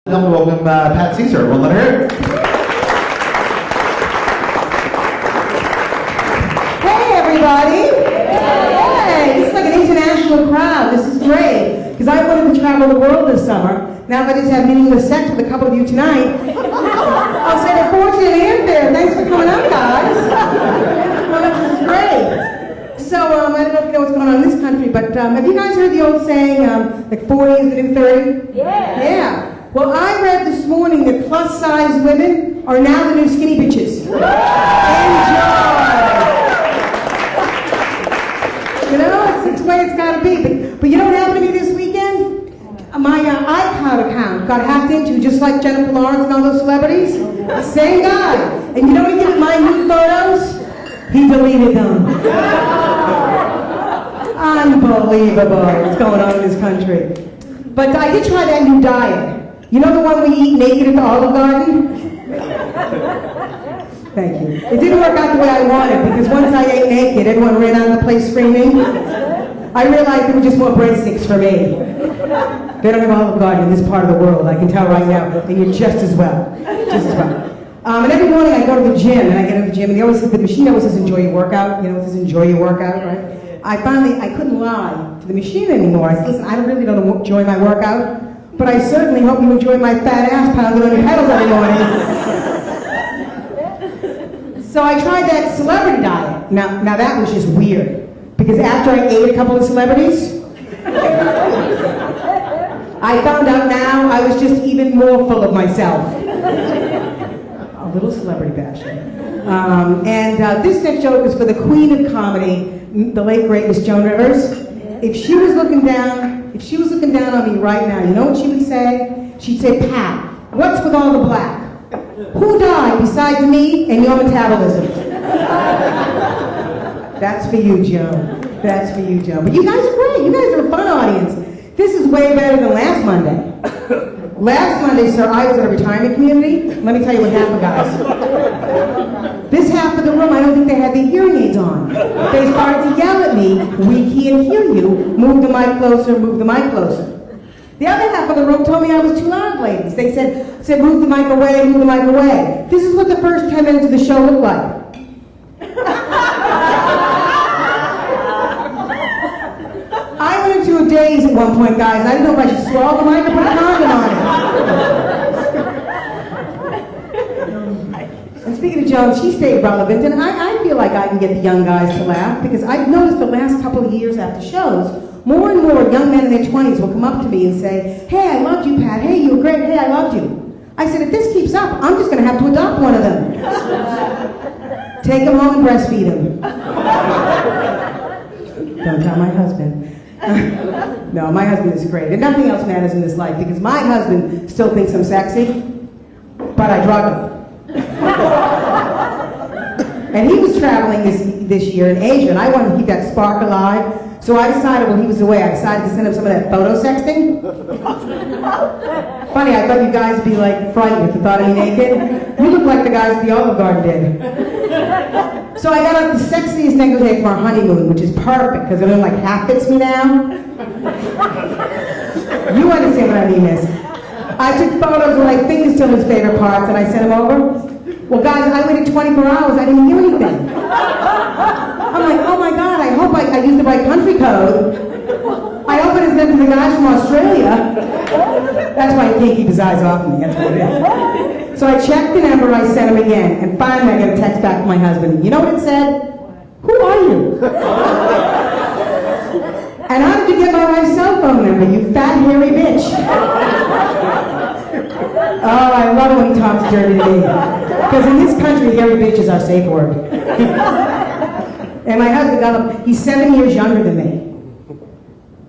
Welcome PatCeasar. Well, let her hear it. Hey, everybody. Hey, this is like an international crowd. This is great. Because I wanted to travel the world this summer. Now that I just had meaningless sex with a couple of you tonight, I'll say the fortune and airfare. Thanks for coming up, guys. Well, this is great. So, I don't know if you know what's going on in this country, but have you guys heard the old saying, like 40 is the new 30? Yeah. Yeah. Well, I read this morning that plus-size women are now the new skinny bitches. Enjoy! You know, it's the way it's got to be. But you know what happened to me this weekend? My iCloud account got hacked into, just like Jennifer Lawrence and all those celebrities. Same guy. And you know what he did with my new photos? He deleted them. Unbelievable what's going on in this country. But I did try that new diet. You know the one we eat naked at the Olive Garden? Thank you. It didn't work out the way I wanted, because once I ate naked, everyone ran out of the place screaming. I realized there were just more breadsticks for me. They don't have Olive Garden in this part of the world, I can tell right now, and you're just as well. Just as well. And every morning I go to the gym, and I get to the gym, and the machine always says enjoy your workout. You know, it says enjoy your workout, right? I couldn't lie to the machine anymore. I said, listen, I really don't enjoy my workout, but I certainly hope you enjoy my fat ass pounding on your pedals every morning. So I tried that celebrity diet. Now that was just weird, because after I ate a couple of celebrities, I found out now I was just even more full of myself. A little celebrity bashing. This next joke is for the queen of comedy, the late great Miss Joan Rivers. If she was looking down on me right now, you know what she would say? She'd say, Pat, what's with all the black? Who died besides me and your metabolism? That's for you, Joan. That's for you, Joan. But you guys are great. You guys are a fun audience. This is way better than last Monday. Last Monday, sir, I was at a retirement community. Let me tell you what happened, guys. This half of the room, I don't think they had their hearing aids on. They started to yell at me, we can't hear you, move the mic closer, move the mic closer. The other half of the room told me I was too loud, ladies. They said move the mic away, move the mic away. This is what the first 10 minutes of the show looked like. I went into a daze at one point, guys. I didn't know if I should swallow the mic or put a condom on it. And speaking of Joan, she stayed relevant, and I feel like I can get the young guys to laugh, because I've noticed the last couple of years after shows, more and more young men in their 20s will come up to me and say, hey, I loved you, Pat. Hey, you were great. Hey, I loved you. I said, if this keeps up, I'm just going to have to adopt one of them. Take him home and breastfeed him. Don't tell my husband. No, my husband is great. And nothing else matters in this life, because my husband still thinks I'm sexy, but I drug him. And he was traveling this year in Asia, and I wanted to keep that spark alive. So I decided, while he was away, I decided to send him some of that photo sexting. Funny, I thought you guys would be like frightened if you thought of me naked. You look like the guys at the Olive Garden did. So I got out the sexiest negligee for our honeymoon, which is perfect, because it only like half fits me now. You understand what I mean, miss. I took photos with my fingers till his favorite parts, and I sent them over. Well, guys, I waited 24 hours, I didn't hear anything. I'm like, oh my God, I hope I used the right country code. I hope it is meant for the guys from Australia. That's why he can't keep his eyes off me, that's what it is. So I checked the number, I sent him again, and finally I got a text back from my husband. You know what it said? Who are you? And how did you get my wife's cell phone number, you fat, hairy bitch? Oh, I love it when he talks dirty to me. Because in this country, hairy bitch is our safe word. And my husband he's 7 years younger than me.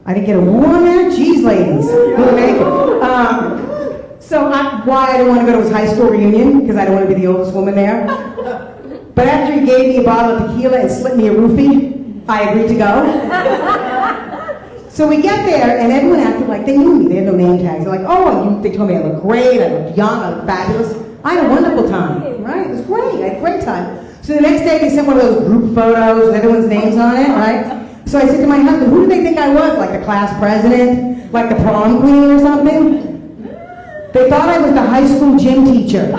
I didn't get a warm there? Geez, ladies. Why I didn't want to go to his high school reunion, because I don't want to be the oldest woman there. But after he gave me a bottle of tequila and slipped me a roofie, I agreed to go. So we get there, and everyone acted like they knew me. They had no name tags. They're like, oh, they told me I look great, I look young, I look fabulous. I had a wonderful time, right? It was great, I had a great time. So the next day they sent one of those group photos with everyone's names on it, right? So I said to my husband, who do they think I was? Like the class president? Like the prom queen or something? They thought I was the high school gym teacher.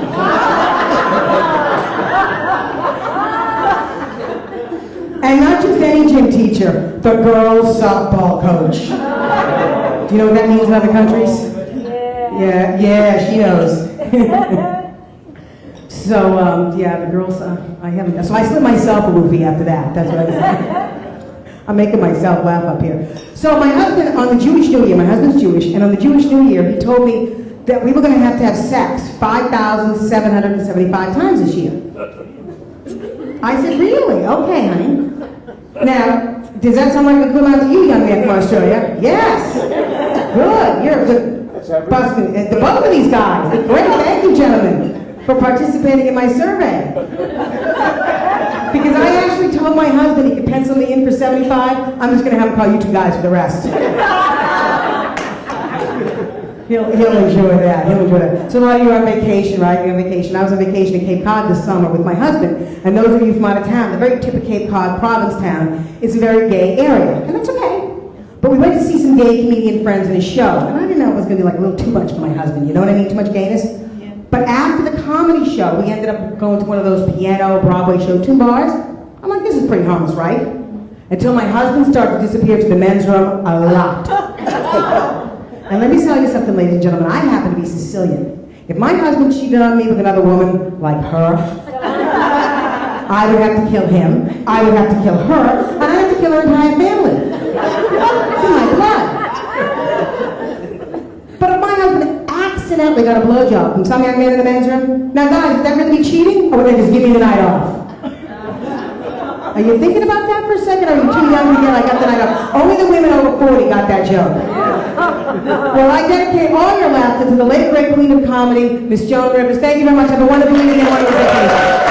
And not just any gym teacher, the girls' softball coach. Do you know what that means in other countries? Yeah, she knows. So, yeah, the girls, I haven't, so I slipped myself a roofie after that, that's what I said. I'm making myself laugh up here. So my husband, on the Jewish New Year, my husband's Jewish, and on the Jewish New Year, he told me that we were going to have sex 5,775 times this year. I said, really? Okay, honey. Now, does that sound like a good amount to you, young man from Australia? Yes. Good. You're a good busting. The both of these guys. Great. Thank you, gentlemen, for participating in my survey. Because I actually told my husband he could pencil me in for 75. I'm just going to have him call you two guys for the rest. He'll enjoy that. He'll enjoy that. So a lot of you are on vacation, right? You're on vacation. I was on vacation in Cape Cod this summer with my husband. And those of you from out of town, the very tip of Cape Cod, Provincetown, is a very gay area. And that's okay. But we went to see some gay comedian friends in a show. And I didn't know it was going to be like a little too much for my husband. You know what I mean? Too much gayness? Yeah. But after the comedy show, we ended up going to one of those piano Broadway show tune bars. I'm like, this is pretty harmless, right? Until my husband started to disappear to the men's room a lot. And let me tell you something, ladies and gentlemen, I happen to be Sicilian. If my husband cheated on me with another woman like her, I would have to kill him, I would have to kill her, and I'd have to kill her entire family. It's in my blood. But if my husband accidentally got a blowjob from some young man in the men's room, now guys, is that really be cheating, or would they just give me the night off? Are you thinking about that for a second? Or are you too young to get, I got the night off? Only the women over 40 got that joke. Well, I dedicate all your laughter to the late great queen of comedy, Miss Joan Rivers. Thank you very much. Have a wonderful evening and a wonderful vacation.